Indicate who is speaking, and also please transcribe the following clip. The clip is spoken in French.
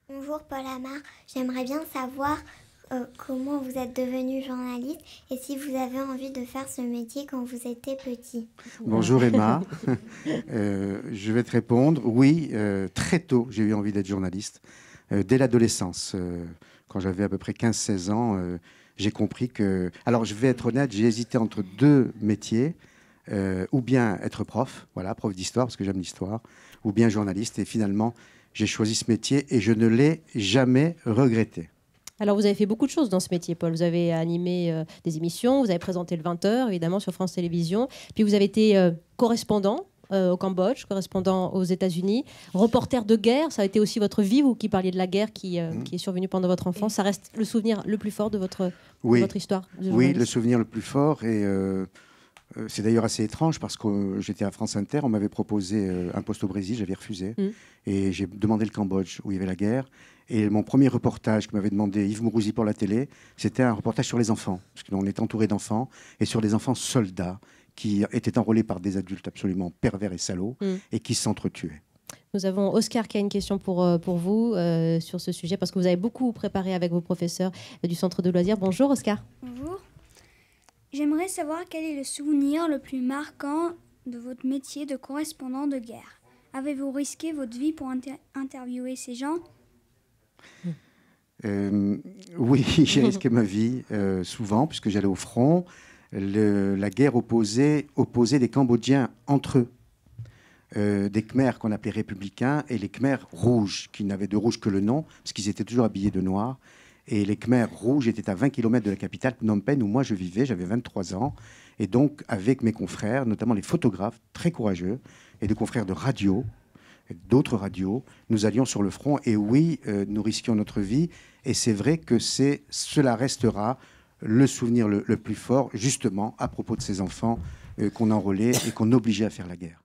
Speaker 1: Bonjour Paul Amar, j'aimerais bien savoir comment vous êtes devenu journaliste et si vous avez envie de faire ce métier quand vous étiez petit.
Speaker 2: Bonjour Emma. Je vais te répondre. Oui, très tôt, j'ai eu envie d'être journaliste. Dès l'adolescence, quand j'avais à peu près 15-16 ans, j'ai compris que... Alors, je vais être honnête, j'ai hésité entre deux métiers, ou bien être prof, voilà, prof d'histoire, parce que j'aime l'histoire, ou bien journaliste. Et finalement, j'ai choisi ce métier et je ne l'ai jamais regretté.
Speaker 3: Alors, vous avez fait beaucoup de choses dans ce métier, Paul. Vous avez animé des émissions, vous avez présenté le 20h, évidemment, sur France Télévisions. Puis, vous avez été correspondant au Cambodge, correspondant aux États-Unis, reporter de guerre. Ça a été aussi votre vie, vous qui parliez de la guerre qui est survenue pendant votre enfance. Ça reste le souvenir le plus fort de votre histoire de
Speaker 2: Oui,
Speaker 3: journaliste.
Speaker 2: le souvenir le plus fort. Et c'est d'ailleurs assez étrange parce que j'étais à France Inter, on m'avait proposé un poste au Brésil, j'avais refusé. Et j'ai demandé le Cambodge, où il y avait la guerre. Et mon premier reportage que m'avait demandé Yves Mourouzi pour la télé, c'était un reportage sur les enfants. Parce qu'on est entouré d'enfants, et sur des enfants soldats qui étaient enrôlés par des adultes absolument pervers et salauds, et qui s'entretuaient.
Speaker 3: Nous avons Oscar qui a une question pour vous sur ce sujet, parce que vous avez beaucoup préparé avec vos professeurs du Centre de loisirs. Bonjour Oscar.
Speaker 4: Bonjour. J'aimerais savoir quel est le souvenir le plus marquant de votre métier de correspondant de guerre. Avez-vous risqué votre vie pour interviewer ces gens ?
Speaker 2: Oui, j'ai risqué ma vie souvent, puisque j'allais au front. La guerre opposait les Cambodgiens entre eux. Des Khmers qu'on appelait républicains et les Khmers rouges, qui n'avaient de rouge que le nom, parce qu'ils étaient toujours habillés de noir. Et les Khmers rouges étaient à 20 km de la capitale, Phnom Penh, où moi je vivais, j'avais 23 ans. Et donc, avec mes confrères, notamment les photographes très courageux, et des confrères de radio, d'autres radios, nous allions sur le front. Et oui, nous risquions notre vie. Et c'est vrai que cela restera le souvenir le plus fort, justement, à propos de ces enfants qu'on enrôlait et qu'on obligeait à faire la guerre.